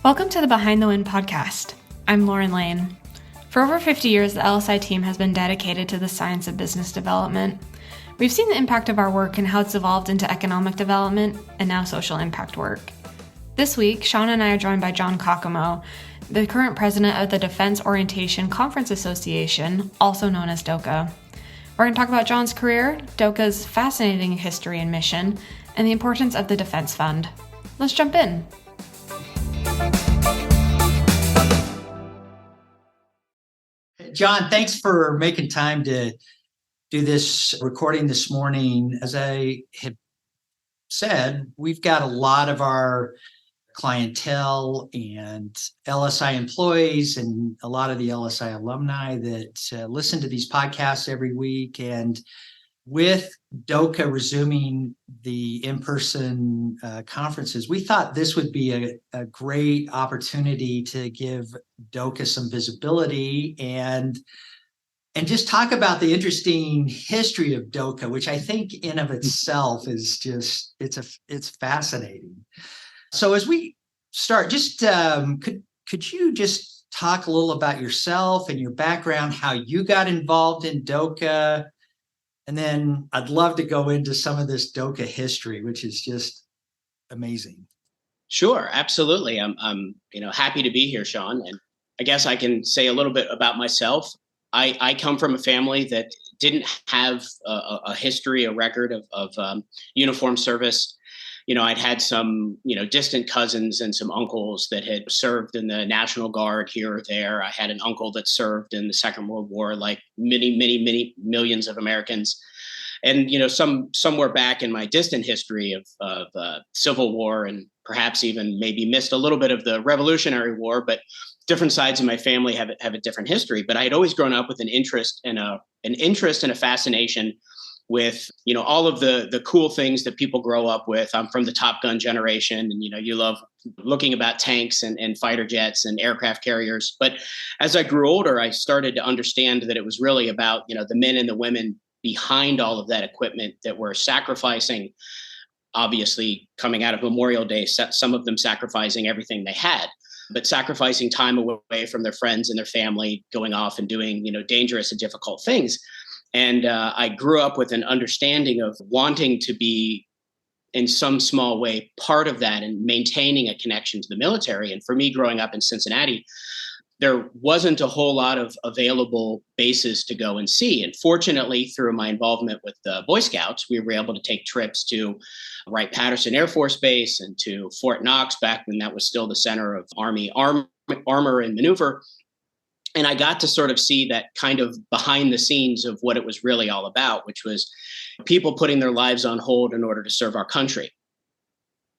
Welcome to the Behind the Wind podcast. I'm Lauren Lane. For over 50 years, the LSI team has been dedicated to the science of business development. We've seen the impact of our work and how it's evolved into economic development and now social impact work. This week, Sean and I are joined by John Kokomo, the current president of the Defense Orientation Conference Association, also known as Doca. We're going to talk about John's career, Doca's fascinating history and mission, and the importance of the Defense Fund. Let's jump in. John, thanks for making time to do this recording this morning. As I had said, we've got a lot of our clientele and LSI employees and a lot of the LSI alumni that listen to these podcasts every week. And with Doca resuming the in-person conferences, we thought this would be a great opportunity to give Doca some visibility and just talk about the interesting history of Doca, which I think in of itself is just, it's fascinating. So as we start, just could you just talk a little about yourself and your background, how you got involved in Doca? And then I'd love to go into some of this Doca history, which is just amazing. Sure, absolutely. I'm happy to be here, Sean. And I guess I can say a little bit about myself. I come from a family that didn't have a history, a record of uniform service. I'd had some, distant cousins and some uncles that had served in the National Guard here or there. I had an uncle that served in the Second World War, like many millions of Americans. And, somewhere back in my distant history of Civil War and perhaps even maybe missed a little bit of the Revolutionary War, but different sides of my family have a different history. But I had always grown up with an interest and a fascination with, all of the cool things that people grow up with. I'm from the Top Gun generation, and, you love looking about tanks and fighter jets and aircraft carriers. But as I grew older, I started to understand that it was really about, the men and the women behind all of that equipment that were sacrificing, obviously coming out of Memorial Day, some of them sacrificing everything they had, but sacrificing time away from their friends and their family, going off and doing, dangerous and difficult things. And I grew up with an understanding of wanting to be, in some small way, part of that and maintaining a connection to the military. And for me, growing up in Cincinnati, there wasn't a whole lot of available bases to go and see. And fortunately, through my involvement with the Boy Scouts, we were able to take trips to Wright-Patterson Air Force Base and to Fort Knox, back when that was still the center of Army armor and maneuver. And I got to sort of see that kind of behind the scenes of what it was really all about, which was people putting their lives on hold in order to serve our country.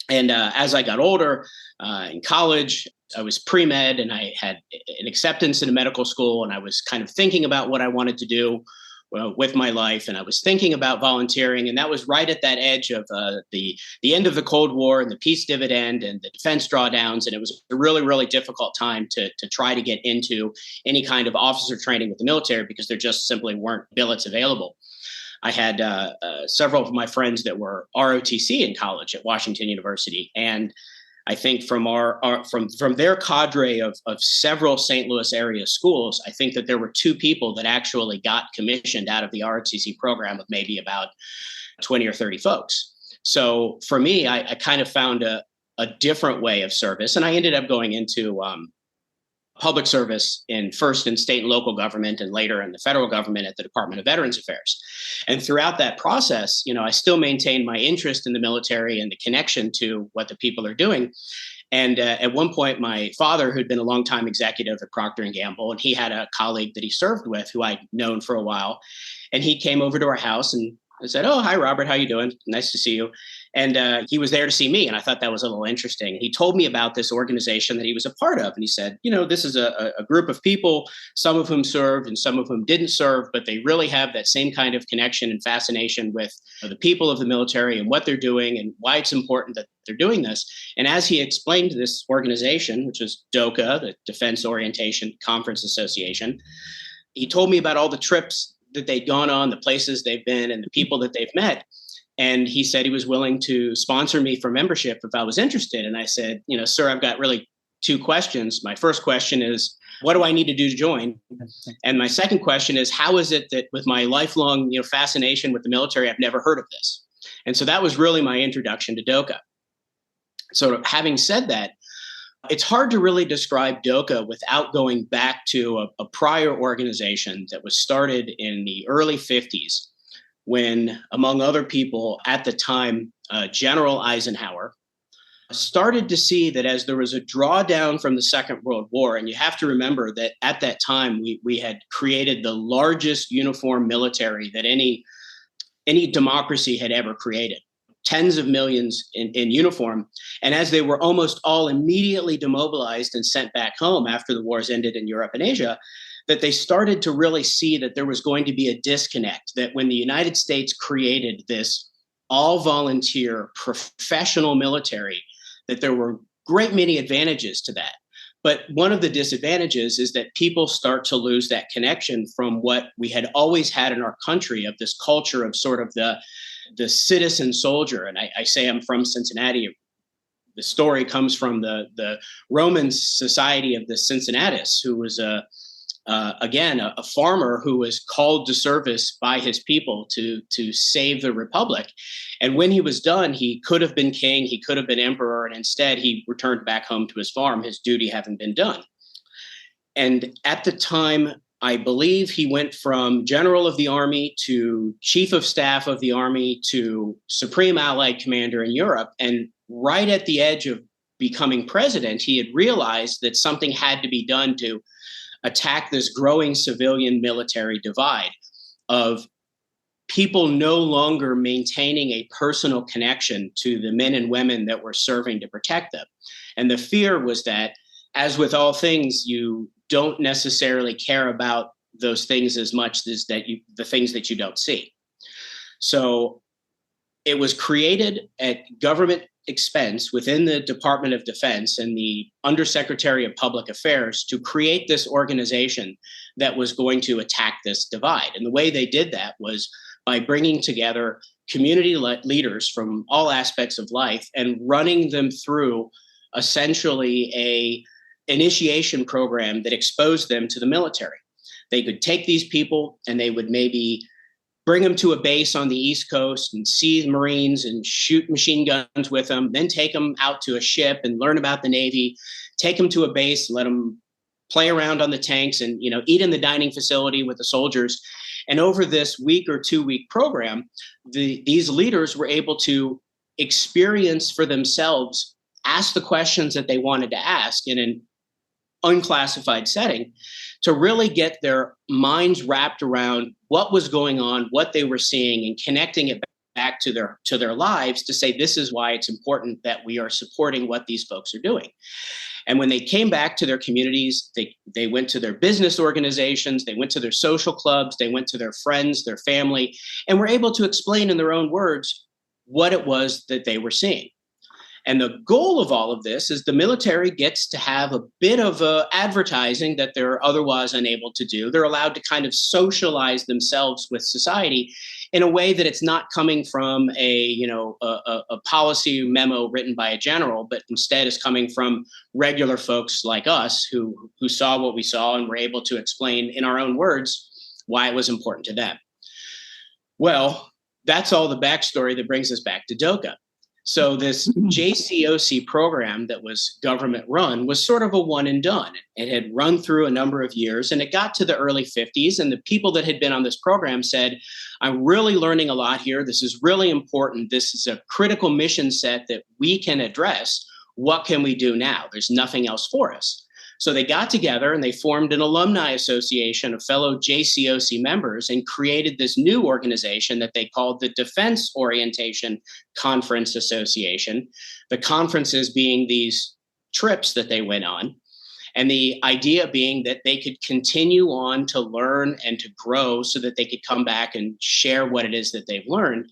And as I got older in college, I was pre-med and I had an acceptance in a medical school, and I was kind of thinking about what I wanted to do with my life. And I was thinking about volunteering. And that was right at that edge of the end of the Cold War and the peace dividend and the defense drawdowns. And it was a really, really difficult time to try to get into any kind of officer training with the military because there just simply weren't billets available. I had several of my friends that were ROTC in college at Washington University. And I think from from their cadre of several St. Louis area schools, I think that there were two people that actually got commissioned out of the ROTC program, of maybe about 20 or 30 folks. So for me, I kind of found a different way of service, and I ended up going into public service first in state and local government, and later in the federal government at the Department of Veterans Affairs. And throughout that process, I still maintained my interest in the military and the connection to what the people are doing. And at one point, my father, who'd been a longtime executive at Procter & Gamble, and he had a colleague that he served with who I'd known for a while, and he came over to our house and I said, "Oh, hi, Robert. How you doing? Nice to see you." And he was there to see me. And I thought that was a little interesting. He told me about this organization that he was a part of. And he said, this is a group of people, some of whom served and some of whom didn't serve, but they really have that same kind of connection and fascination with the people of the military and what they're doing and why it's important that they're doing this. And as he explained this organization, which is DOCA, the Defense Orientation Conference Association, he told me about all the trips that they'd gone on, the places they've been, and the people that they've met. And he said he was willing to sponsor me for membership if I was interested. And I said, sir, I've got really two questions. My first question is, what do I need to do to join? And my second question is, how is it that with my lifelong, fascination with the military, I've never heard of this? And so that was really my introduction to Doca. So having said that, it's hard to really describe Doca without going back to a prior organization that was started in the early 50s when, among other people at the time, General Eisenhower started to see that as there was a drawdown from the Second World War, and you have to remember that at that time we had created the largest uniform military that any democracy had ever created, tens of millions in uniform. And as they were almost all immediately demobilized and sent back home after the wars ended in Europe and Asia, that they started to really see that there was going to be a disconnect, that when the United States created this all-volunteer professional military, that there were great many advantages to that. But one of the disadvantages is that people start to lose that connection from what we had always had in our country of this culture of sort of the citizen soldier. And I say I'm from Cincinnati. The story comes from the Roman society of the Cincinnatus, who was again a farmer who was called to service by his people to save the republic. And when he was done, he could have been king, he could have been emperor, and instead he returned back home to his farm, his duty having been done. And at the time, I believe he went from general of the army to chief of staff of the army to supreme allied commander in Europe. And right at the edge of becoming president, he had realized that something had to be done to attack this growing civilian military divide of people no longer maintaining a personal connection to the men and women that were serving to protect them. And the fear was that, as with all things, you don't necessarily care about those things as much as the things that you don't see. So it was created at government expense within the Department of Defense and the Undersecretary of Public Affairs to create this organization that was going to attack this divide. And the way they did that was by bringing together community leaders from all aspects of life and running them through essentially a initiation program that exposed them to the military. They could take these people and they would maybe bring them to a base on the East Coast and see the Marines and shoot machine guns with them, then take them out to a ship and learn about the Navy, take them to a base, let them play around on the tanks and, eat in the dining facility with the soldiers. And over this week or 2 week program, these leaders were able to experience for themselves, ask the questions that they wanted to ask in an unclassified setting, to really get their minds wrapped around what was going on, what they were seeing, and connecting it back to their lives to say, this is why it's important that we are supporting what these folks are doing. And when they came back to their communities, they went to their business organizations, they went to their social clubs, they went to their friends, their family, and were able to explain in their own words what it was that they were seeing. And the goal of all of this is the military gets to have a bit of advertising that they're otherwise unable to do. They're allowed to kind of socialize themselves with society in a way that it's not coming from a policy memo written by a general, but instead is coming from regular folks like us who saw what we saw and were able to explain in our own words why it was important to them. Well, that's all the backstory that brings us back to Doca. So this JCOC program that was government run was sort of a one and done. It had run through a number of years and it got to the early 50s. And the people that had been on this program said, I'm really learning a lot here. This is really important. This is a critical mission set that we can address. What can we do now? There's nothing else for us. So they got together and they formed an alumni association of fellow JCOC members and created this new organization that they called the Defense Orientation Conference Association. The conferences being these trips that they went on. And the idea being that they could continue on to learn and to grow so that they could come back and share what it is that they've learned.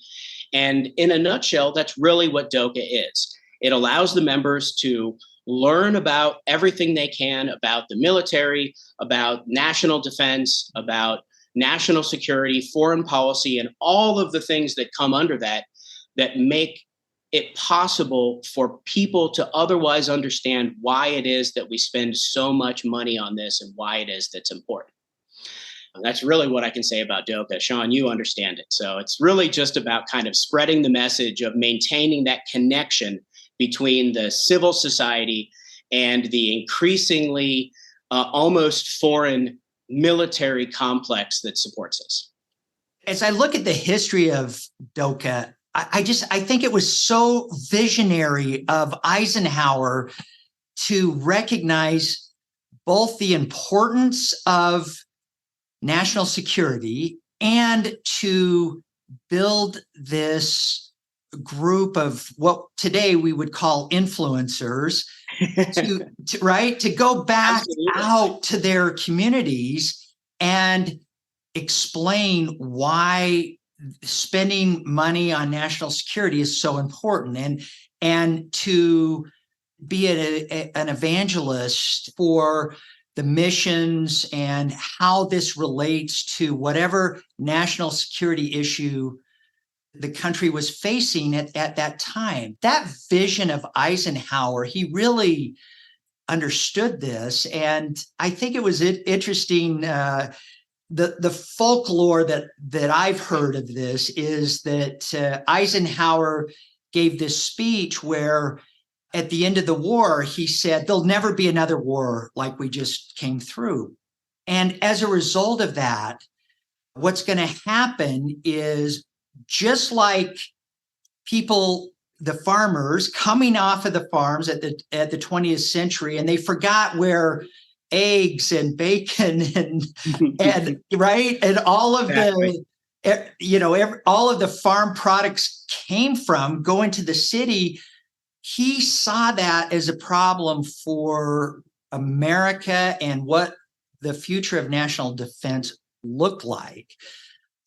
And in a nutshell, that's really what Doca is. It allows the members to learn about everything they can about the military, about national defense, about national security, foreign policy, and all of the things that come under that make it possible for people to otherwise understand why it is that we spend so much money on this and why it is that's important. And that's really what I can say about Doca. Sean, you understand it. So it's really just about kind of spreading the message of maintaining that connection between the civil society and the increasingly almost foreign military complex that supports us. As I look at the history of Doca, I think it was so visionary of Eisenhower to recognize both the importance of national security and to build this group of what today we would call influencers to go back out to their communities and explain why spending money on national security is so important, and to be an evangelist for the missions and how this relates to whatever national security issue the country was facing at that time. That vision of Eisenhower, he really understood this. And I think it was interesting. The folklore that I've heard of this is that Eisenhower gave this speech where at the end of the war, he said, there'll never be another war like we just came through. And as a result of that, what's going to happen is just like people, the farmers coming off of the farms at the 20th century, and they forgot where eggs and bacon and right, and all of all of the farm products came from going to the city. He saw that as a problem for America and what the future of national defense looked like,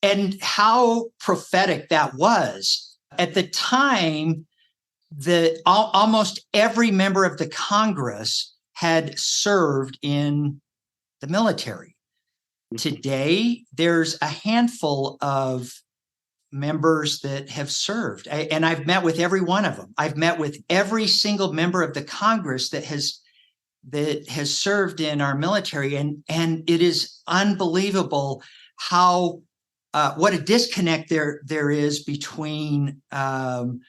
and how prophetic that was. At the time, almost every member of the Congress had served in the military. Today, there's a handful of members that have served, and I've met with every one of them. I've met with every single member of the Congress that has served in our military, and it is unbelievable how what a disconnect there is between the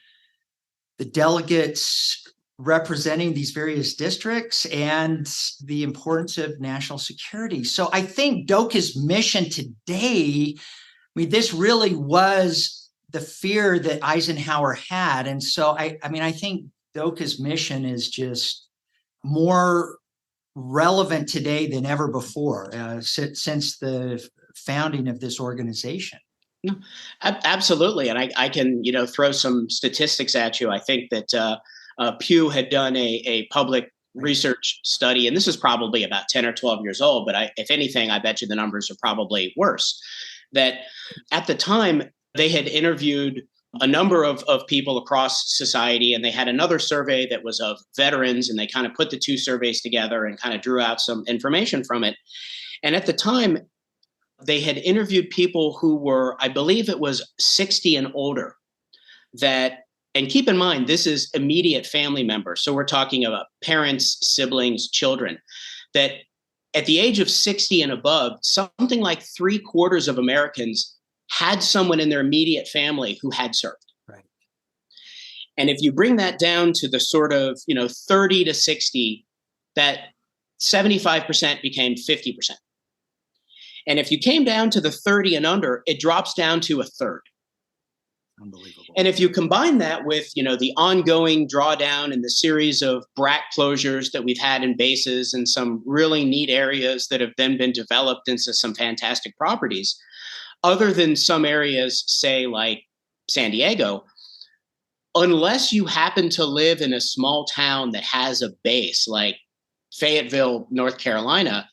delegates representing these various districts and the importance of national security. So I think Doca's mission today, this really was the fear that Eisenhower had. And so I think Doca's mission is just more relevant today than ever before, since the founding of this organization. No, absolutely. And I can, throw some statistics at you. I think that Pew had done a public research study, and this is probably about 10 or 12 years old, but if anything, I bet you the numbers are probably worse. That at the time, they had interviewed a number of people across society, and they had another survey that was of veterans, and they kind of put the two surveys together and kind of drew out some information from it. And at the time, they had interviewed people who were, I believe it was 60 and older, and keep in mind, this is immediate family members. So we're talking about parents, siblings, children, that at the age of 60 and above, something like 3/4 of Americans had someone in their immediate family who had served. Right. And if you bring that down to the sort of, 30 to 60, that 75% became 50%. And if you came down to the 30 and under, it drops down to a third. Unbelievable. And if you combine that with, the ongoing drawdown and the series of BRAC closures that we've had in bases and some really neat areas that have then been developed into some fantastic properties, other than some areas, say like San Diego, unless you happen to live in a small town that has a base like Fayetteville, North Carolina,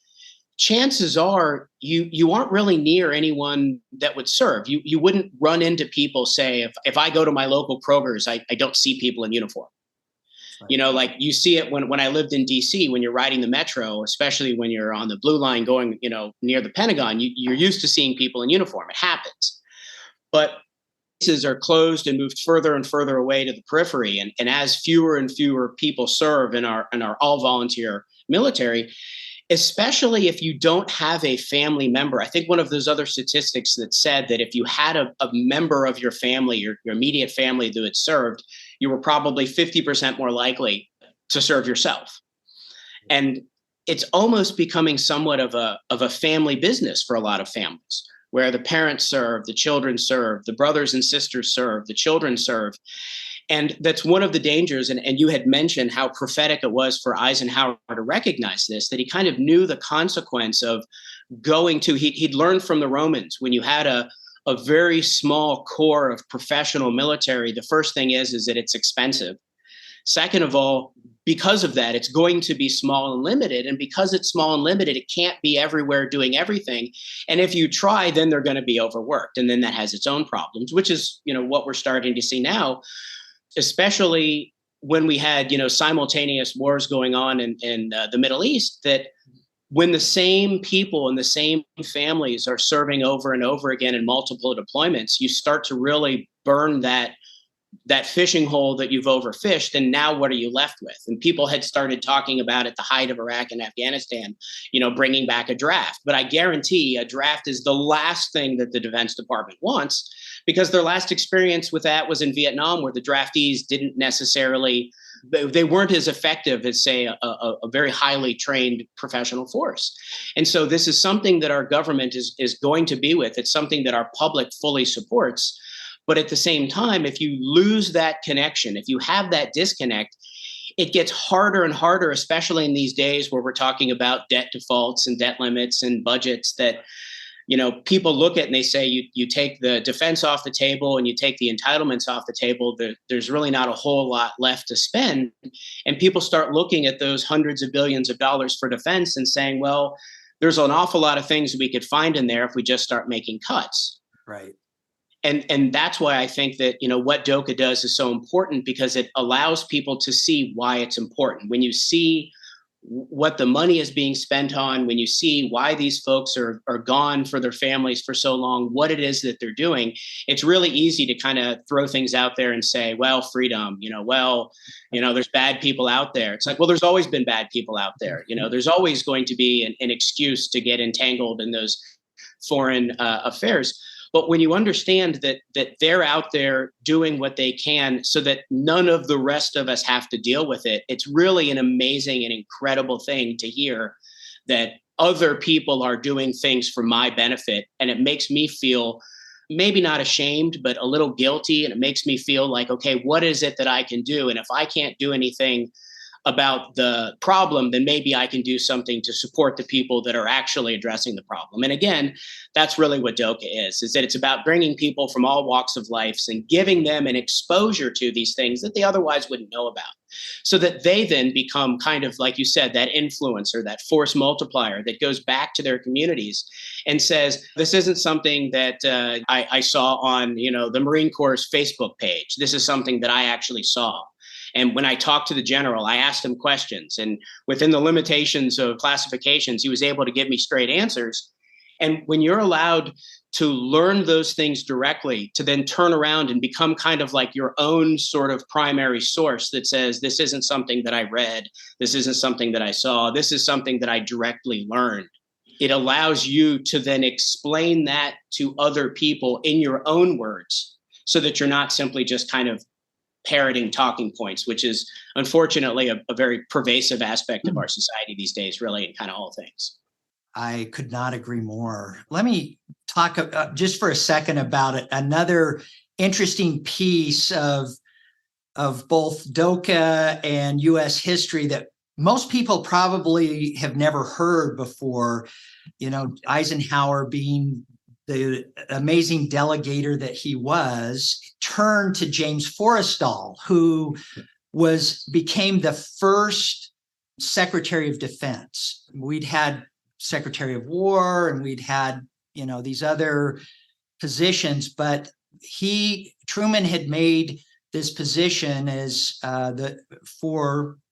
chances are you aren't really near anyone that would serve. You wouldn't run into people, say, if I go to my local Kroger's, I don't see people in uniform. Right. Like you see it when I lived in DC, when you're riding the metro, especially when you're on the blue line going, near the Pentagon, you're used to seeing people in uniform. It happens. But bases are closed and moved further and further away to the periphery. And as fewer and fewer people serve in our all volunteer military, especially if you don't have a family member. I think one of those other statistics that said that if you had a member of your family, your immediate family that had served, you were probably 50% more likely to serve yourself. And it's almost becoming somewhat of a family business for a lot of families, where the parents serve, the children serve, the brothers and sisters serve, the children serve. And that's one of the dangers. And you had mentioned how prophetic it was for Eisenhower to recognize this, that he kind of knew the consequence of going to, he'd learned from the Romans, when you had a very small core of professional military, the first thing is that it's expensive. Second of all, because of that, it's going to be small and limited. And because it's small and limited, it can't be everywhere doing everything. And if you try, then they're going to be overworked. And then that has its own problems, which is, what we're starting to see now, especially when we had, simultaneous wars going on in the Middle East, that when the same people and the same families are serving over and over again in multiple deployments, you start to really burn that fishing hole that you've overfished. And now what are you left with? And people had started talking about at the height of Iraq and Afghanistan, bringing back a draft. But I guarantee a draft is the last thing that the Defense Department wants, because their last experience with that was in Vietnam, where the draftees didn't necessarily, they weren't as effective as, say, a very highly trained professional force. And so this is something that our government is going to be with. It's something that our public fully supports. But at the same time, if you lose that connection, if you have that disconnect, it gets harder and harder, especially in these days where we're talking about debt defaults and debt limits and budgets, that, people look at and they say, you take the defense off the table and you take the entitlements off the table, there's really not a whole lot left to spend. And people start looking at those hundreds of billions of dollars for defense and saying, well, there's an awful lot of things we could find in there if we just start making cuts. Right. And that's why I think that, what Doca does is so important, because it allows people to see why it's important. When you see what the money is being spent on, when you see why these folks are gone for their families for so long, what it is that they're doing, it's really easy to kind of throw things out there and say, well, freedom, there's bad people out there. It's like, well, there's always been bad people out there. There's always going to be an excuse to get entangled in those foreign affairs. But when you understand that they're out there doing what they can so that none of the rest of us have to deal with it, it's really an amazing and incredible thing to hear that other people are doing things for my benefit. And it makes me feel maybe not ashamed, but a little guilty. And it makes me feel like, okay, what is it that I can do? And if I can't do anything about the problem, then maybe I can do something to support the people that are actually addressing the problem. And again, that's really what Doca is that it's about bringing people from all walks of life and giving them an exposure to these things that they otherwise wouldn't know about, so that they then become kind of, like you said, that influencer, that force multiplier that goes back to their communities and says, this isn't something that I saw on, the Marine Corps' Facebook page. This is something that I actually saw. And when I talked to the general, I asked him questions, and within the limitations of classifications, he was able to give me straight answers. And when you're allowed to learn those things directly, to then turn around and become kind of like your own sort of primary source that says, this isn't something that I read, this isn't something that I saw, this is something that I directly learned. It allows you to then explain that to other people in your own words, so that you're not simply just kind of parroting talking points, which is unfortunately a very pervasive aspect of our society these days, really, in kind of all things. I could not agree more. Let me talk just for a second about it. Another interesting piece of both Doca and U.S. history that most people probably have never heard before. Eisenhower, being the amazing delegator that he was, turned to James Forrestal, who became the first Secretary of Defense. We'd had Secretary of War and we'd had, these other positions, but Truman had made this position as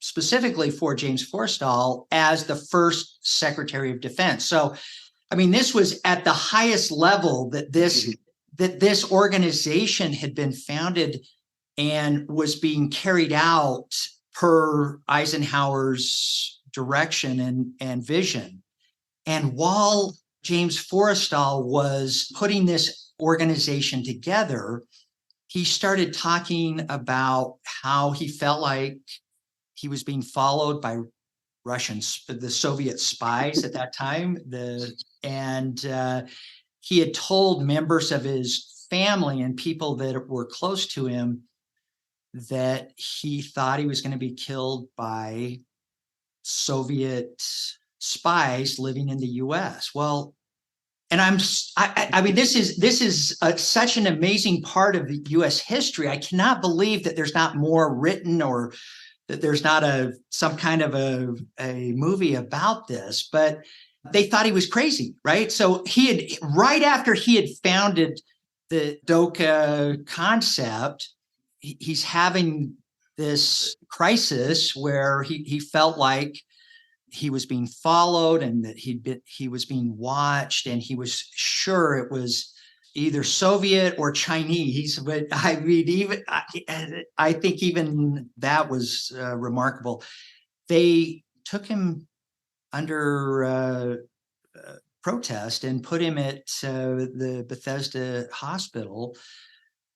specifically for James Forrestal as the first Secretary of Defense. So, this was at the highest level that this that this organization had been founded and was being carried out per Eisenhower's direction and vision. And while James Forrestal was putting this organization together, he started talking about how he felt like he was being followed by the Soviet spies at that time. He had told members of his family and people that were close to him that he thought he was going to be killed by Soviet spies living in the U.S. Well, and I mean, this is such an amazing part of the U.S. history. I cannot believe that there's not more written or that there's not some kind of a movie about this. But they thought he was crazy, right? So right after he had founded the Doca concept, he's having this crisis where he felt like he was being followed and that he was being watched, and he was sure it was either Soviet or Chinese. But I mean, I think even that was remarkable. They took him under protest and put him at the Bethesda hospital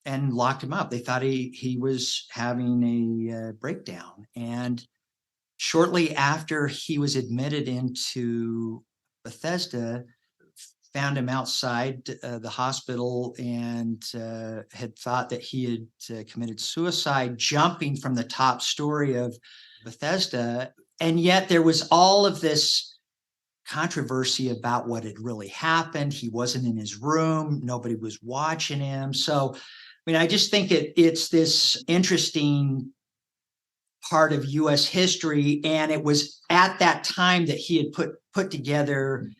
and locked him up. They thought he was having a breakdown. And shortly after he was admitted into Bethesda, found him outside the hospital and had thought that he had committed suicide, jumping from the top story of Bethesda. And yet there was all of this controversy about what had really happened. He wasn't in his room. Nobody was watching him. So, I mean, I just think it's this interesting part of U.S. history. And it was at that time that he had put together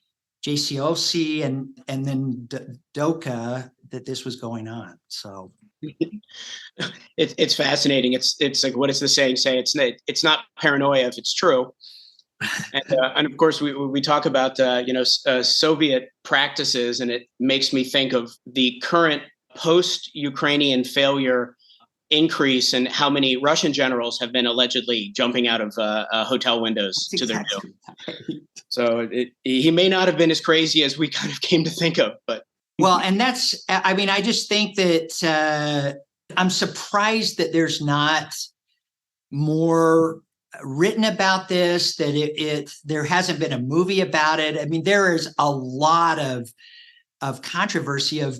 JCOC and then Doca that this was going on. So it's fascinating. It's like, what does the saying say? It's not paranoia if it's true. And of course, we talk about Soviet practices, and it makes me think of the current post-Ukrainian failure increase and how many Russian generals have been allegedly jumping out of hotel windows to their doom. So he may not have been as crazy as we kind of came to think of, but. Well, and I mean, I just think that I'm surprised that there's not more written about this, that there hasn't been a movie about it. I mean, there is a lot of controversy of,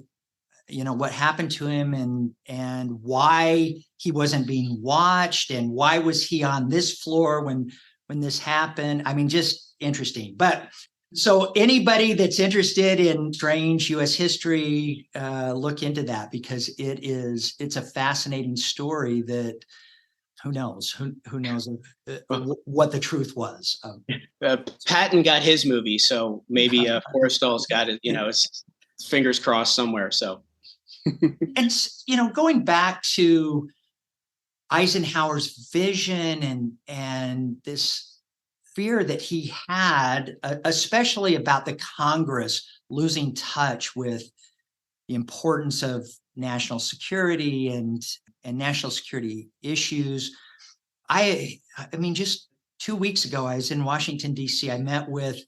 what happened to him and why he wasn't being watched and why was he on this floor when this happened. I mean, just interesting. But so anybody that's interested in strange U.S. history, look into that, because it's a fascinating story that who knows what the truth was. Patton got his movie, so maybe Forrestal's got it, his fingers crossed somewhere. So. And, going back to Eisenhower's vision and this fear that he had, especially about the Congress losing touch with the importance of national security and national security issues. I mean, just 2 weeks ago, I was in Washington, D.C. I met with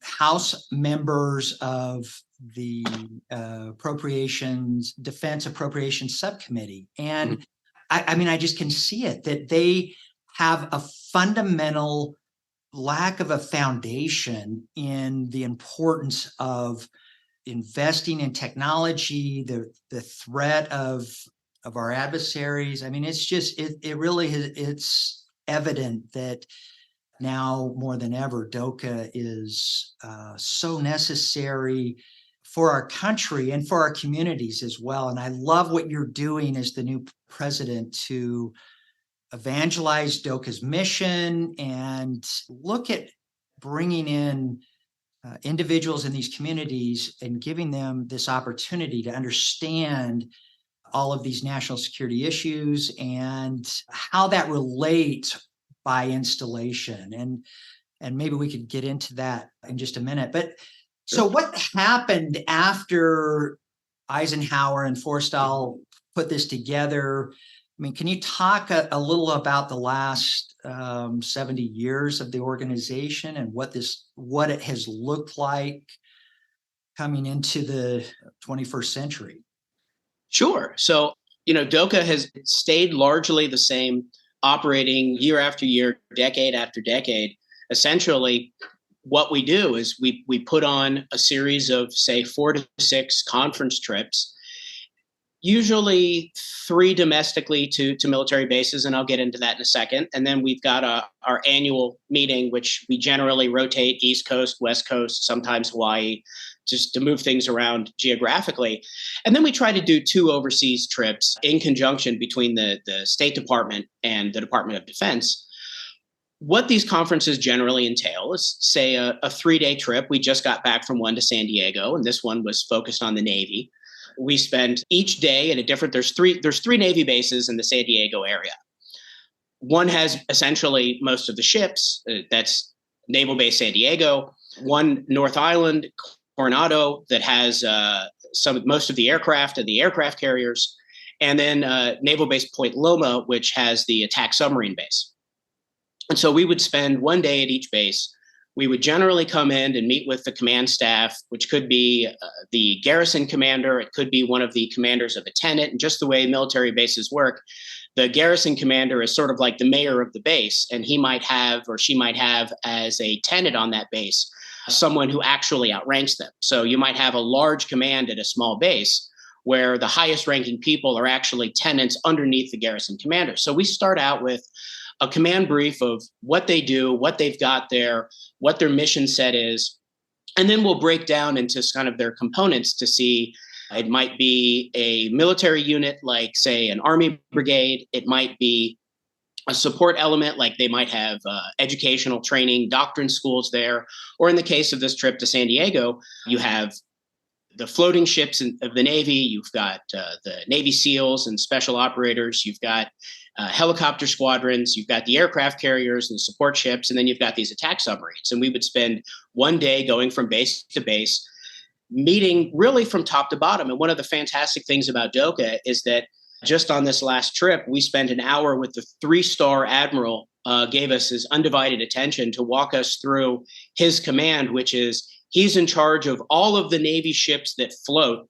House members of the Defense Appropriations Subcommittee. And I mean, I just can see it, that they have a fundamental lack of a foundation in the importance of investing in technology, the threat of our adversaries. I mean, it's just, it really it's evident that now more than ever, Doca is so necessary for our country and for our communities as well. And I love what you're doing as the new president to evangelize Doca's mission and look at bringing in individuals in these communities and giving them this opportunity to understand all of these national security issues and how that relates by installation. And maybe we could get into that in just a minute. But so what happened after Eisenhower and Forstall put this together. I mean, can you talk a little about the last 70 years of the organization and what it has looked like coming into the 21st century? Sure. So, Doca has stayed largely the same, operating year after year, decade after decade. Essentially, what we do is we put on a series of, say, 4 to 6 conference trips, usually 3 domestically to military bases, and I'll get into that in a second. And then we've got our annual meeting, which we generally rotate East Coast, West Coast, sometimes Hawaii, just to move things around geographically. And then we try to do 2 overseas trips in conjunction between the State Department and the Department of Defense. What these conferences generally entail is, say, a 3-day trip. We just got back from one to San Diego, and this one was focused on the Navy. We spend each day at a different, there's three Navy bases in the San Diego area. One has essentially most of the ships. That's Naval Base San Diego. One, North Island, Coronado, that has most of the aircraft and the aircraft carriers. And then Naval Base Point Loma, which has the attack submarine base. And so we would spend one day at each base. We would generally come in and meet with the command staff, which could be the garrison commander. It could be one of the commanders of a tenant. And just the way military bases work, the garrison commander is sort of like the mayor of the base, and he might have, or she might have, as a tenant on that base, someone who actually outranks them. So you might have a large command at a small base where the highest ranking people are actually tenants underneath the garrison commander. So we start out with a command brief of what they do, what they've got there, what their mission set is, and then we'll break down into kind of their components to see. It might be a military unit, like, say, an Army brigade. It might be a support element, like they might have educational training, doctrine schools there. Or in the case of this trip to San Diego, you have the floating ships of the Navy. You've got the Navy SEALs and special operators. You've got helicopter squadrons. You've got the aircraft carriers and the support ships. And then you've got these attack submarines. And we would spend one day going from base to base, meeting really from top to bottom. And one of the fantastic things about Doca is that just on this last trip, we spent an hour with the 3-star admiral, gave us his undivided attention to walk us through his command, which is he's in charge of all of the Navy ships that float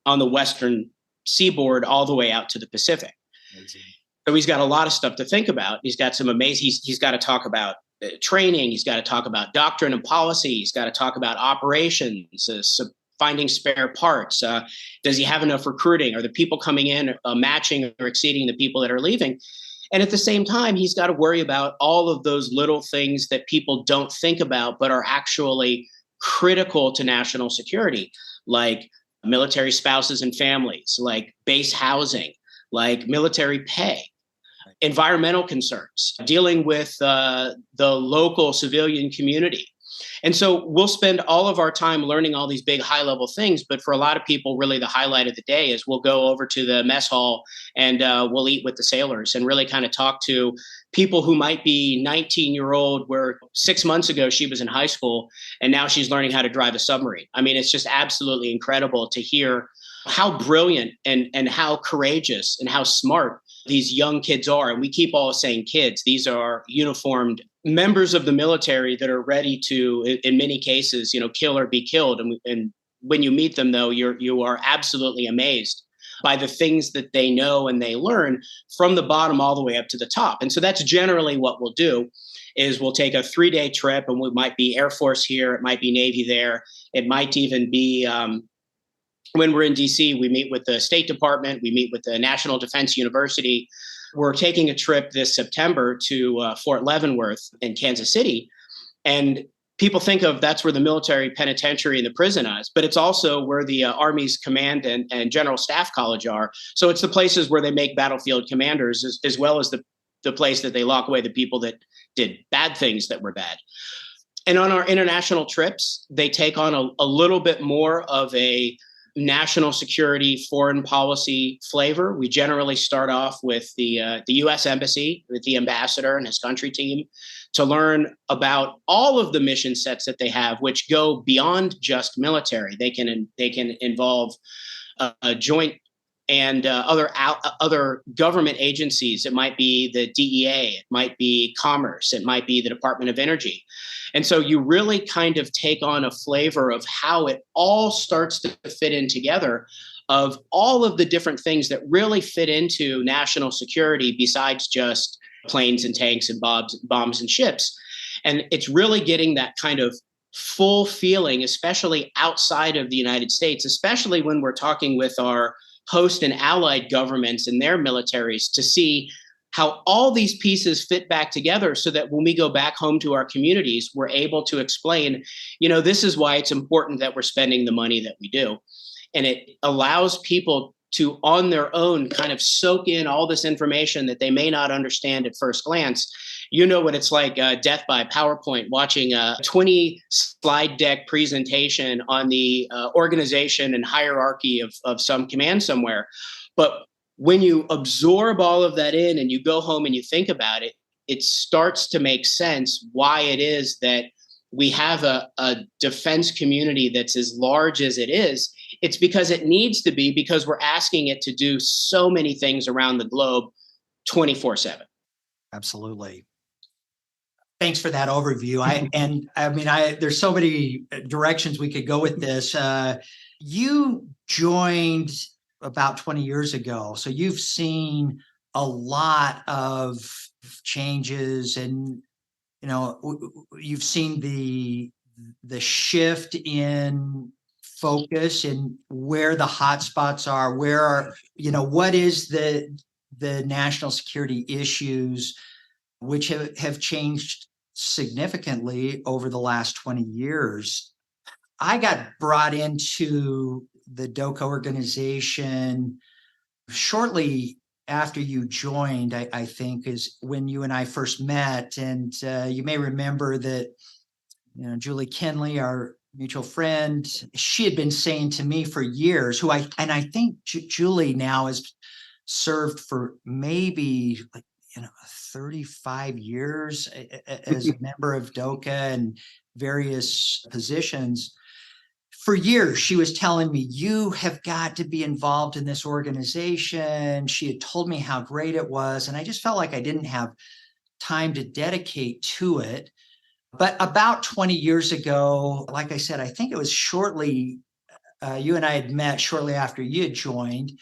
on the Western seaboard all the way out to the Pacific. Amazing. So he's got a lot of stuff to think about. He's got some amazing, he's got to talk about training. He's got to talk about doctrine and policy. He's got to talk about operations, finding spare parts. Does he have enough recruiting? Are the people coming in matching or exceeding the people that are leaving? And at the same time, he's got to worry about all of those little things that people don't think about, but are actually critical to national security, like military spouses and families, like base housing, like military pay, environmental concerns, dealing with the local civilian community. And so we'll spend all of our time learning all these big high-level things. But for a lot of people, really the highlight of the day is we'll go over to the mess hall and we'll eat with the sailors and really kind of talk to people who might be 19-year-old, where 6 months ago she was in high school and now she's learning how to drive a submarine. I mean, it's just absolutely incredible to hear how brilliant and how courageous and how smart these young kids are. And we keep all saying kids. These are uniformed members of the military that are ready to, in many cases, kill or be killed. And when you meet them, though, you are absolutely amazed by the things that they know and they learn from the bottom all the way up to the top. And so that's generally what we'll do. Is we'll take a 3-day trip, and we might be Air Force here, it might be Navy there, it might even be when we're in DC, we meet with the State Department, we meet with the National Defense University. We're taking a trip this September to Fort Leavenworth in Kansas City. And people think of that's where the military penitentiary and the prison is, but it's also where the Army's Command and General Staff College are. So it's the places where they make battlefield commanders, as well as the place that they lock away the people that did bad things that were bad. And on our international trips, they take on a little bit more of a national security, foreign policy flavor. We generally start off with the U.S. Embassy, with the ambassador and his country team, to learn about all of the mission sets that they have, which go beyond just military. They can involve joint and other government agencies. It might be the DEA, it might be Commerce, it might be the Department of Energy. And so you really kind of take on a flavor of how it all starts to fit in together, of all of the different things that really fit into national security besides just planes and tanks and bombs and ships. And it's really getting that kind of full feeling, especially outside of the United States, especially when we're talking with our host and allied governments and their militaries, to see how all these pieces fit back together, so that when we go back home to our communities, we're able to explain, this is why it's important that we're spending the money that we do. And it allows people to, on their own, kind of soak in all this information that they may not understand at first glance. You know what it's like, death by PowerPoint, watching a 20 slide deck presentation on the organization and hierarchy of some command somewhere. But when you absorb all of that in and you go home and you think about it, it starts to make sense why it is that we have a defense community that's as large as it is. It's because it needs to be, because we're asking it to do so many things around the globe 24/7. Absolutely. Thanks for that overview. There's so many directions we could go with this. You joined about 20 years ago, so you've seen a lot of changes, and you've seen the shift in focus and where the hot spots are, what is the national security issues, which have changed significantly over the last 20 years. I got brought into the Doca organization shortly after you joined, I think, is when you and I first met. And you may remember that, Julie Kinley, our mutual friend, she had been saying to me for years, I think Julie now has served for maybe 35 years as a member of Doca and various positions. For years, she was telling me, you have got to be involved in this organization. She had told me how great it was, and I just felt like I didn't have time to dedicate to it. But about 20 years ago, like I said, I think it was shortly, you and I had met shortly after you had joined,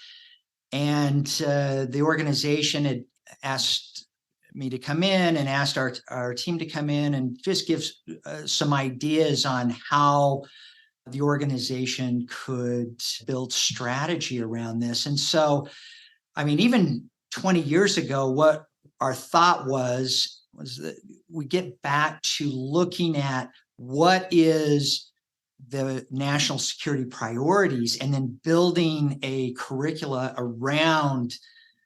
and the organization had asked me to come in and asked our team to come in and just give some ideas on how the organization could build strategy around this. And so, even 20 years ago, what our thought was that we get back to looking at what is the national security priorities and then building a curricula around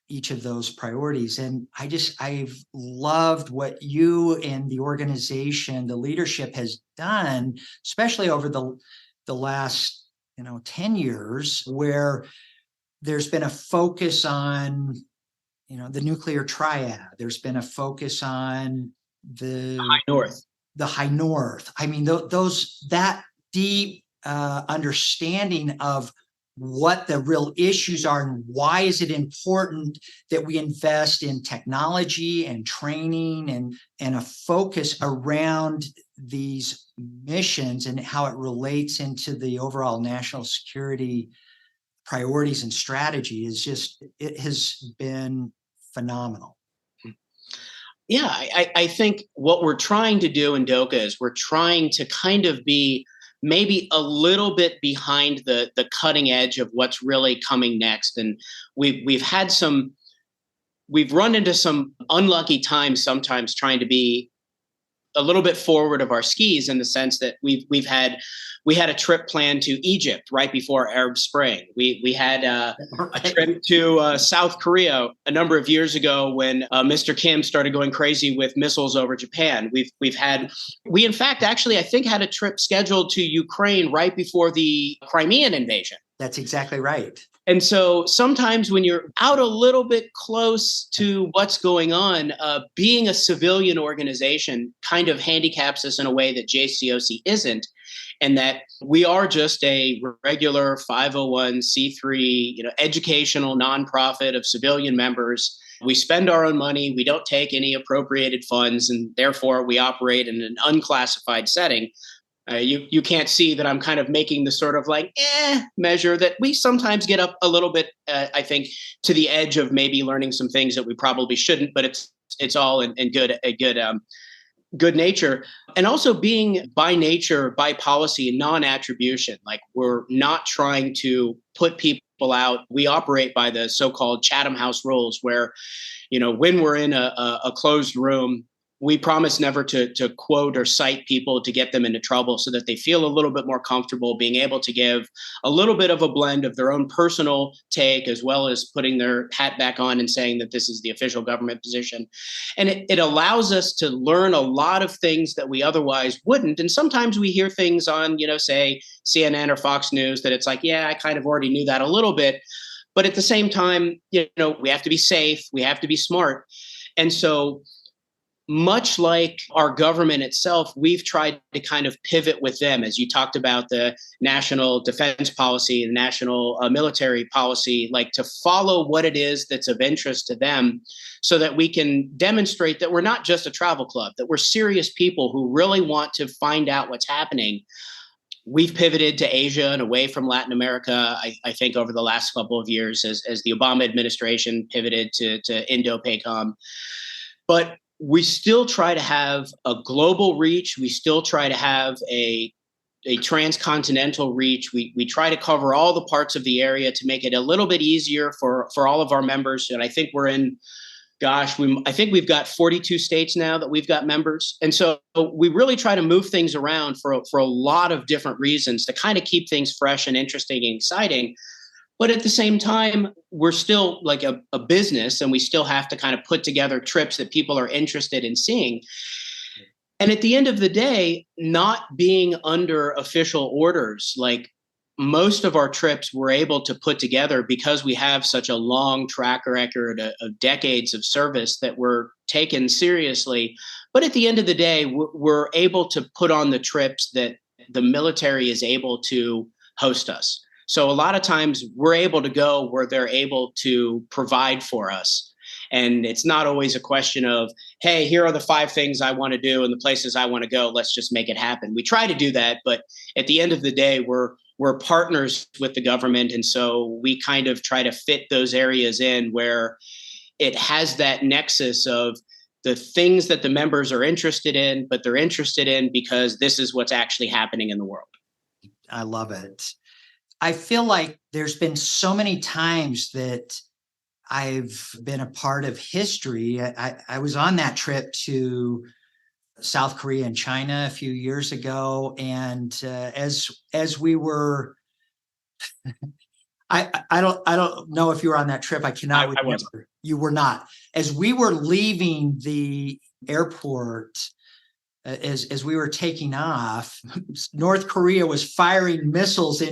each of those priorities. And I've loved what you and the organization, the leadership has done, especially over the last 10 years, where there's been a focus on the nuclear triad. There's been a focus on the high north. That deep understanding of what the real issues are and why is it important that we invest in technology and training and a focus around these missions and how it relates into the overall national security priorities and strategy it has been phenomenal. Yeah, I think what we're trying to do in Doca is we're trying to kind of be maybe a little bit behind the cutting edge of what's really coming next. And we've run into some unlucky times sometimes trying to be a little bit forward of our skis, in the sense that we had a trip planned to Egypt right before Arab Spring. We had a trip to South Korea a number of years ago when Mr. Kim started going crazy with missiles over Japan. We in fact actually I think had a trip scheduled to Ukraine right before the Crimean invasion. That's exactly right. And so sometimes when you're out a little bit close to what's going on, being a civilian organization kind of handicaps us in a way that JCOC isn't. and that we are just a regular 501c3, educational nonprofit of civilian members. We spend our own money. We don't take any appropriated funds, and therefore we operate in an unclassified setting. You can't see that I'm kind of making the sort of like measure that we sometimes get up a little bit, I think, to the edge of maybe learning some things that we probably shouldn't, but it's all in good nature. And also being by nature, by policy, non-attribution. Like, we're not trying to put people out. We operate by the so-called Chatham House rules, where, when we're in a closed room, we promise never to quote or cite people to get them into trouble, so that they feel a little bit more comfortable being able to give a little bit of a blend of their own personal take, as well as putting their hat back on and saying that this is the official government position. And it allows us to learn a lot of things that we otherwise wouldn't. And sometimes we hear things on, say, CNN or Fox News that it's like, yeah, I kind of already knew that a little bit. But at the same time, we have to be safe. We have to be smart. And so, much like our government itself, we've tried to kind of pivot with them. As you talked about the national defense policy, the national military policy, like to follow what it is that's of interest to them, so that we can demonstrate that we're not just a travel club, that we're serious people who really want to find out what's happening. We've pivoted to Asia and away from Latin America, I think, over the last couple of years, as the Obama administration pivoted to Indo-PACOM. But we still try to have a global reach. We still try to have a transcontinental reach. We try to cover all the parts of the area to make it a little bit easier for all of our members. And I think we're in, I think we've got 42 states now that we've got members. And so we really try to move things around for a lot of different reasons to kind of keep things fresh and interesting and exciting. But at the same time, we're still like a business, and we still have to kind of put together trips that people are interested in seeing. And at the end of the day, not being under official orders, like most of our trips we're able to put together because we have such a long track record of decades of service that we're taken seriously. But at the end of the day, we're able to put on the trips that the military is able to host us. So a lot of times we're able to go where they're able to provide for us. And it's not always a question of, hey, here are the 5 things I want to do and the places I want to go. Let's just make it happen. We try to do that. But at the end of the day, we're partners with the government. And so we kind of try to fit those areas in where it has that nexus of the things that the members are interested in, but they're interested in because this is what's actually happening in the world. I love it. I feel like there's been so many times that I've been a part of history. I was on that trip to South Korea and China a few years ago, and as we were, I don't know if you were on that trip. I cannot remember. I wasn't. You were not. As we were leaving the airport, as we were taking off, North Korea was firing missiles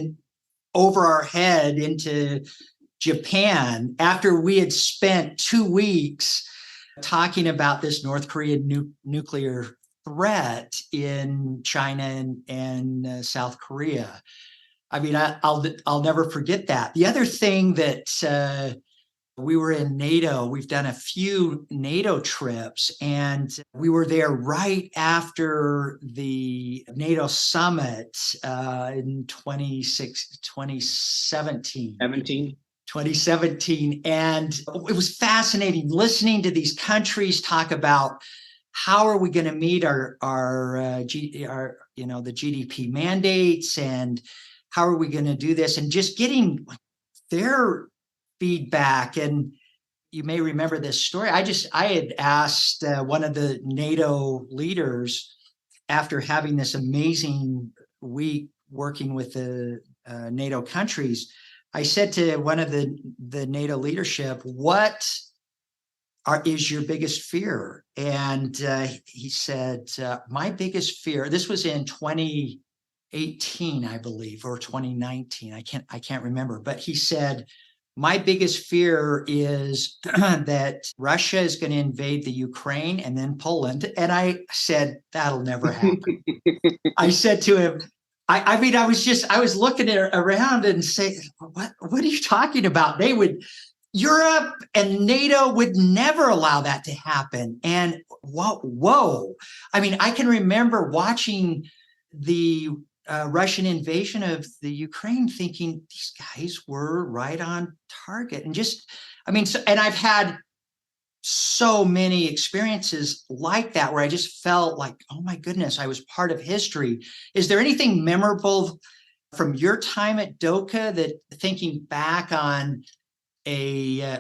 over our head into Japan after we had spent 2 weeks talking about this North Korean nuclear threat in China and South Korea. I mean, I'll never forget that. The other thing that we were in NATO. We've done a few NATO trips, and we were there right after the NATO summit in 2017. 2017. And it was fascinating listening to these countries talk about how are we going to meet our the GDP mandates, and how are we going to do this, and just getting their feedback. And you may remember this story. I had asked one of the NATO leaders, after having this amazing week working with the NATO countries, I said to one of the NATO leadership, what is your biggest fear? And he said, my biggest fear, this was in 2018, I believe, or 2019. I can't remember, but he said, my biggest fear is that Russia is going to invade the Ukraine and then Poland. And I said, that'll never happen. I said to him, I mean, I was looking around and saying, what are you talking about? Europe and NATO would never allow that to happen. And whoa. I mean, I can remember watching the Russian invasion of the Ukraine thinking these guys were right on target. And and I've had so many experiences like that where I just felt like, oh my goodness, I was part of history. Is there anything memorable from your time at Doca that, thinking back on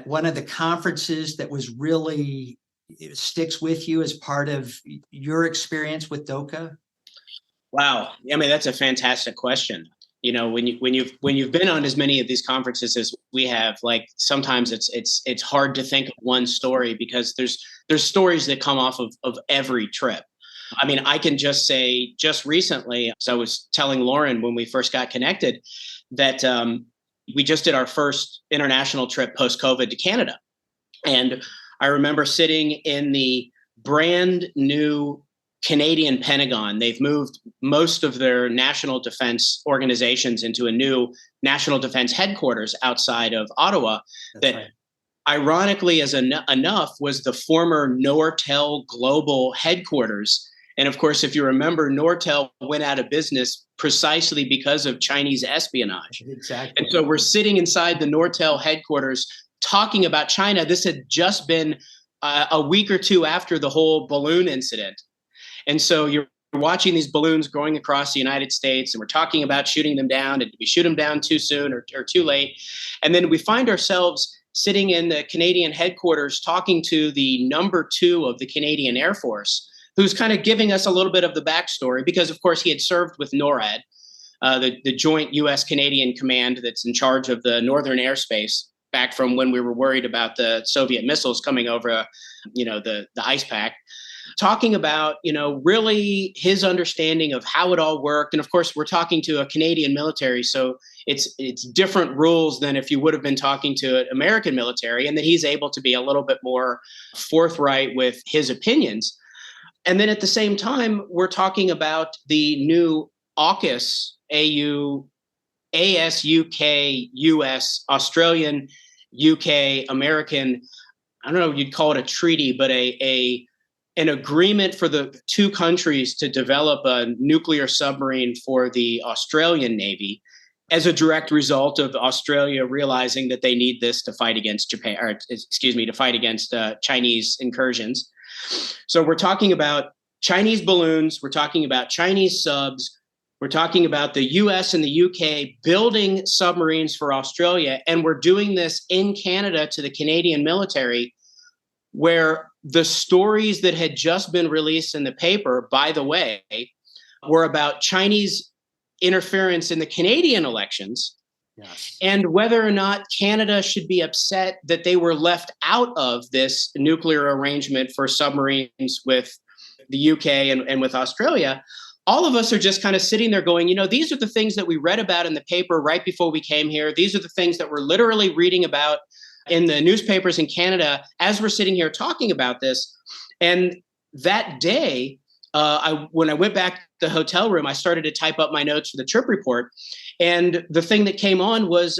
one of the conferences, that was really, it sticks with you as part of your experience with Doca? Wow. I mean, that's a fantastic question. When you've been on as many of these conferences as we have, like, sometimes it's hard to think of one story, because there's stories that come off of every trip. I mean, I can just say, just recently, so I was telling Lauren when we first got connected that we just did our first international trip post-COVID to Canada. And I remember sitting in the brand new Canadian Pentagon. They've moved most of their national defense organizations into a new national defense headquarters outside of Ottawa. That's right. Ironically, enough, was the former Nortel Global headquarters. And of course, if you remember, Nortel went out of business precisely because of Chinese espionage. Exactly. And so we're sitting inside the Nortel headquarters talking about China. This had just been a week or two after the whole balloon incident. And so you're watching these balloons going across the United States, and we're talking about shooting them down. And did we shoot them down too soon or too late? And then we find ourselves sitting in the Canadian headquarters talking to the number 2 of the Canadian Air Force, who's kind of giving us a little bit of the backstory, because, of course, he had served with NORAD, the joint U.S.-Canadian command that's in charge of the northern airspace, back from when we were worried about the Soviet missiles coming over, the ice pack. Talking about, really his understanding of how it all worked. And of course, we're talking to a Canadian military, so it's different rules than if you would have been talking to an American military, and that he's able to be a little bit more forthright with his opinions. And then at the same time, we're talking about the new AUKUS, ASUK, US, Australian, UK, American, I don't know, you'd call it a treaty, but an agreement for the 2 countries to develop a nuclear submarine for the Australian Navy, as a direct result of Australia realizing that they need this to fight against to fight against Chinese incursions. So we're talking about Chinese balloons, we're talking about Chinese subs, we're talking about the US and the UK building submarines for Australia, and we're doing this in Canada to the Canadian military, where the stories that had just been released in the paper, by the way, were about Chinese interference in the Canadian elections. Yes. And whether or not Canada should be upset that they were left out of this nuclear arrangement for submarines with the UK and with Australia. All of us are just kind of sitting there going, these are the things that we read about in the paper right before we came here. These are the things that we're literally reading about in the newspapers in Canada as we're sitting here talking about this. And that day, when I went back to the hotel room, I started to type up my notes for the trip report. And the thing that came on was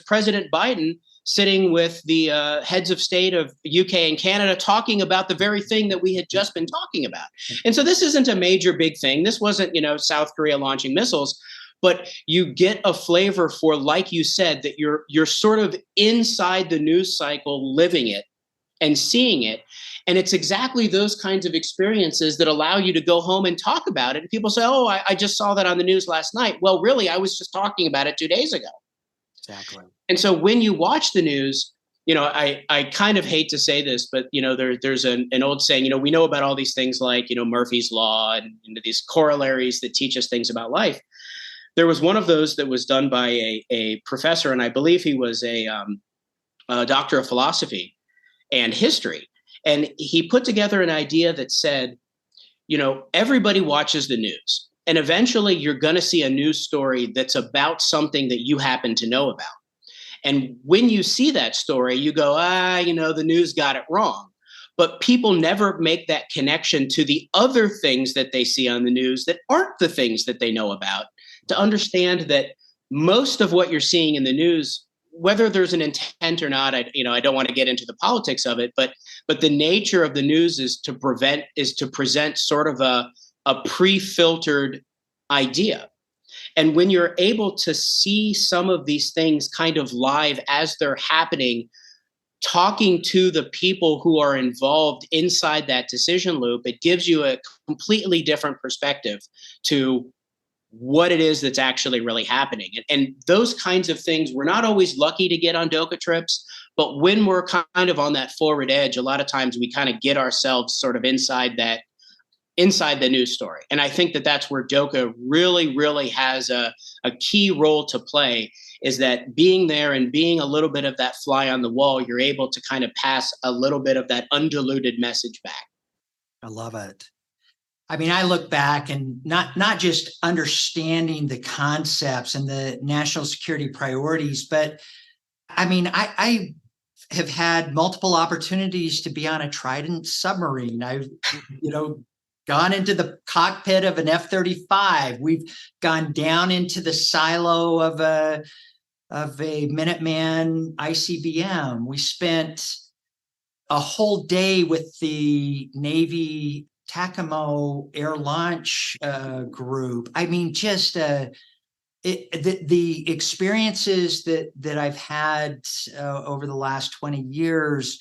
President Biden sitting with the heads of state of UK and Canada talking about the very thing that we had just been talking about. And so this isn't a major big thing. This wasn't, South Korea launching missiles. But you get a flavor for, like you said, that you're sort of inside the news cycle, living it and seeing it. And it's exactly those kinds of experiences that allow you to go home and talk about it. And people say, oh, I just saw that on the news last night. Well, really, I was just talking about it 2 days ago. Exactly. And so when you watch the news, I kind of hate to say this, but, there's an old saying, we know about all these things like, Murphy's Law and these corollaries that teach us things about life. There was one of those that was done by a professor, and I believe he was a doctor of philosophy and history. And he put together an idea that said, everybody watches the news, and eventually you're going to see a news story that's about something that you happen to know about. And when you see that story, you go, the news got it wrong. But people never make that connection to the other things that they see on the news that aren't the things that they know about, to understand that most of what you're seeing in the news, whether there's an intent or not, I don't want to get into the politics of it, but the nature of the news is to present sort of a pre-filtered idea. And when you're able to see some of these things kind of live as they're happening, talking to the people who are involved inside that decision loop, it gives you a completely different perspective to what it is that's actually really happening. And those kinds of things, we're not always lucky to get on Doca trips, but when we're kind of on that forward edge, a lot of times we kind of get ourselves sort of inside the news story. And I think that that's where Doca really, really has a key role to play, is that being there and being a little bit of that fly on the wall, you're able to kind of pass a little bit of that undiluted message back. I love it. I mean, I look back and not just understanding the concepts and the national security priorities, but I mean, I have had multiple opportunities to be on a Trident submarine. I've, gone into the cockpit of an F-35. We've gone down into the silo of a Minuteman ICBM. We spent a whole day with the Navy TACAMO air launch group. I mean, just the experiences that I've had over the last 20 years,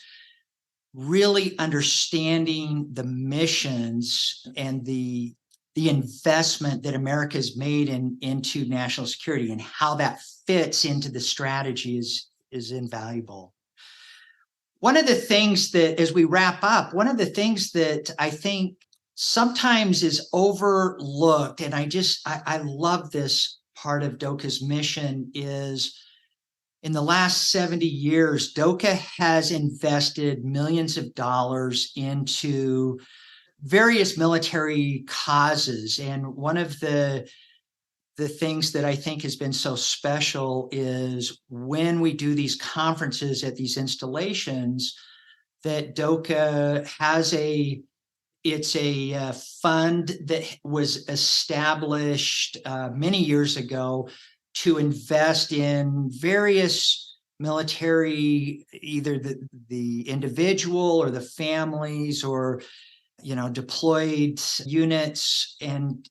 really understanding the missions and the investment that America's made into national security and how that fits into the strategy is invaluable. One of the things that, as we wrap up, one of the things that I think sometimes is overlooked, and I love this part of Doca's mission, is in the last 70 years, Doca has invested millions of dollars into various military causes. And one of the things that I think has been so special is when we do these conferences at these installations, that Doca has it's a fund that was established many years ago to invest in various military, either the individual or the families or deployed units, and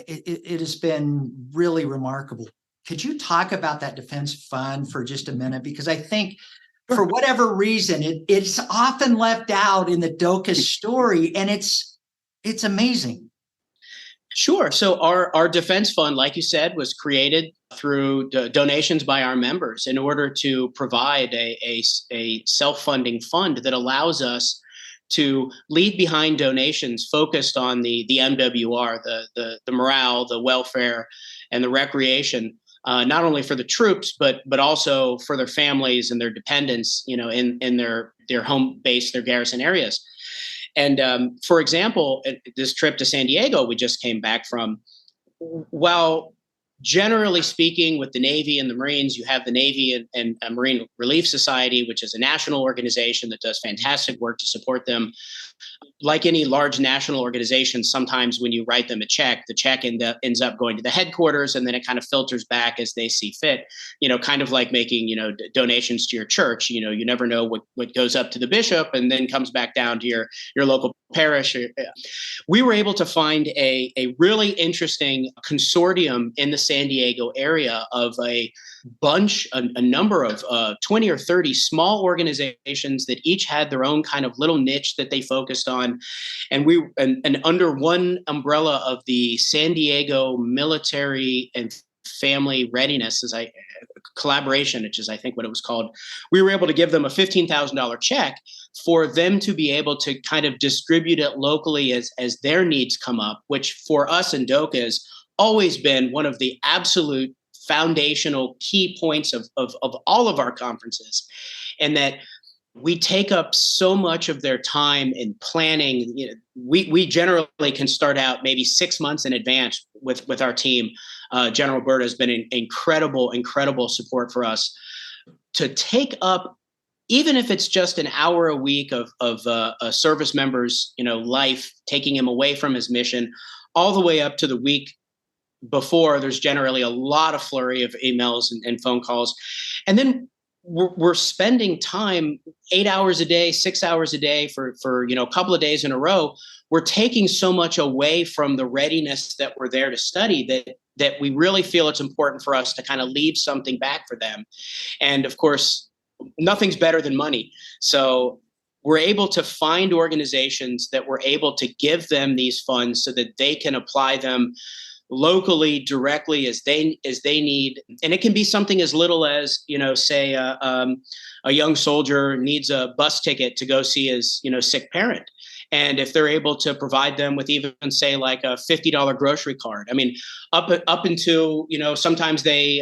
it has been really remarkable. Could you talk about that defense fund for just a minute? Because I think for whatever reason, it's often left out in the Doca story, and it's amazing. Sure. So our defense fund, like you said, was created through donations by our members in order to provide a self-funding fund that allows us to leave behind donations focused on the MWR, the morale, the welfare, and the recreation, not only for the troops, but also for their families and their dependents, in their home base, their garrison areas. And for example, this trip to San Diego we just came back from, while generally speaking, with the Navy and the Marines, you have the Navy and Marine Relief Society, which is a national organization that does fantastic work to support them. Like any large national organization, sometimes when you write them a check, the check ends up going to the headquarters, and then it kind of filters back as they see fit. Kind of like making donations to your church. You never know what goes up to the bishop and then comes back down to your local parish. We were able to find a really interesting consortium in the San Diego area of a number of 20 or 30 small organizations that each had their own kind of little niche that they focused on. And under one umbrella of the San Diego Military and Family Readiness collaboration, which is I think what it was called, we were able to give them a $15,000 check for them to be able to kind of distribute it locally as their needs come up, which for us in Doca has always been one of the absolute foundational key points of all of our conferences. And that we take up so much of their time in planning. We generally can start out maybe 6 months in advance with our team. General Berta has been an incredible support for us to take up, even if it's just an hour a week of a service member's life, taking him away from his mission, all the way up to the week before, there's generally a lot of flurry of emails and phone calls. And then we're spending time 8 hours a day, 6 hours a day for a couple of days in a row. We're taking so much away from the readiness that we're there to study that we really feel it's important for us to kind of leave something back for them. And of course, nothing's better than money. So we're able to find organizations that we're able to give them these funds so that they can apply them locally, directly as they need. And it can be something as little as, say a young soldier needs a bus ticket to go see his, sick parent. And if they're able to provide them with even, say, like a $50 grocery card, I mean, up into, sometimes they,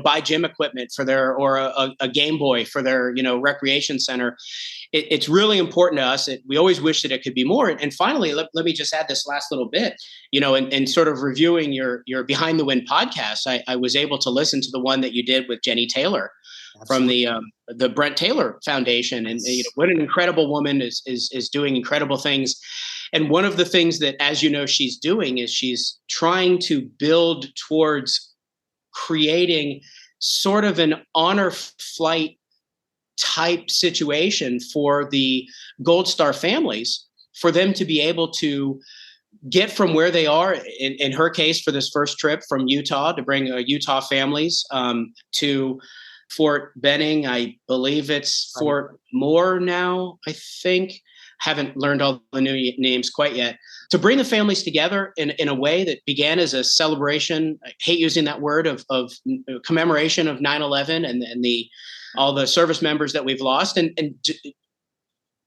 buy gym equipment for their, or a Game Boy for their, recreation center. It's really important to us. We always wish that it could be more. And finally, let me just add this last little bit, in sort of reviewing your Behind the Wind podcast, I was able to listen to the one that you did with Jenny Taylor. Absolutely. From the Brent Taylor Foundation, and what an incredible woman is doing incredible things. And one of the things that, as you know, she's doing is she's trying to build towards creating sort of an honor flight type situation for the Gold Star families, for them to be able to get from where they are, in her case, for this first trip from Utah, to bring Utah families to Fort Benning. I believe it's Fort Moore now, I think. Haven't learned all the new names quite yet. To bring the families together in a way that began as a celebration, I hate using that word, of commemoration of 9/11 and all the service members that we've lost. And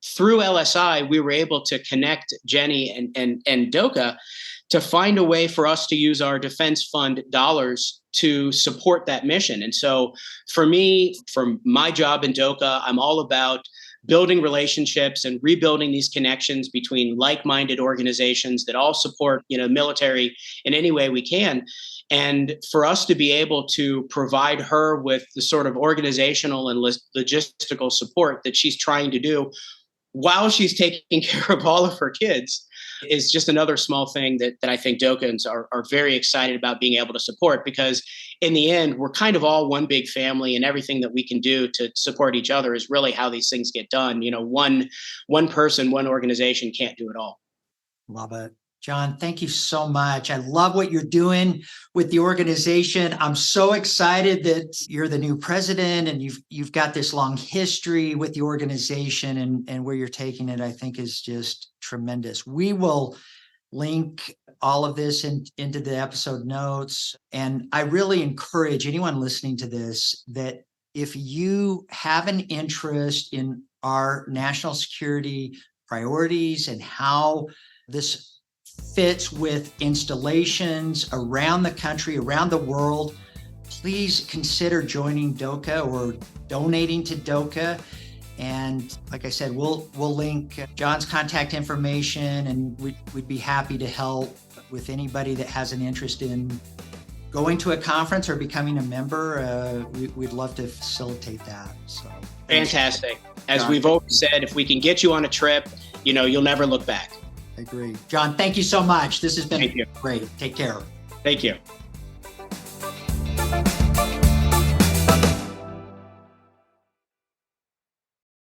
through LSI, we were able to connect Jenny and Doca to find a way for us to use our defense fund dollars to support that mission. And so for me, from my job in Doca, I'm all about building relationships and rebuilding these connections between like-minded organizations that all support, military in any way we can. And for us to be able to provide her with the sort of organizational and logistical support that she's trying to do while she's taking care of all of her kids is just another small thing that I think Docans are very excited about being able to support, because in the end, we're kind of all one big family, and everything that we can do to support each other is really how these things get done. One person, one organization can't do it all. Love it. John, thank you so much. I love what you're doing with the organization. I'm so excited that you're the new president, and you've got this long history with the organization, and where you're taking it, I think, is just tremendous. We will link all of this into the episode notes. And I really encourage anyone listening to this that if you have an interest in our national security priorities and how this fits with installations around the country, around the world, please consider joining Doca or donating to Doca. And like I said, we'll link John's contact information, and we'd be happy to help with anybody that has an interest in going to a conference or becoming a member. We'd love to facilitate that. So fantastic. As we've always said, if we can get you on a trip, you'll never look back. I agree. John, thank you so much. This has been great. Take care. Thank you.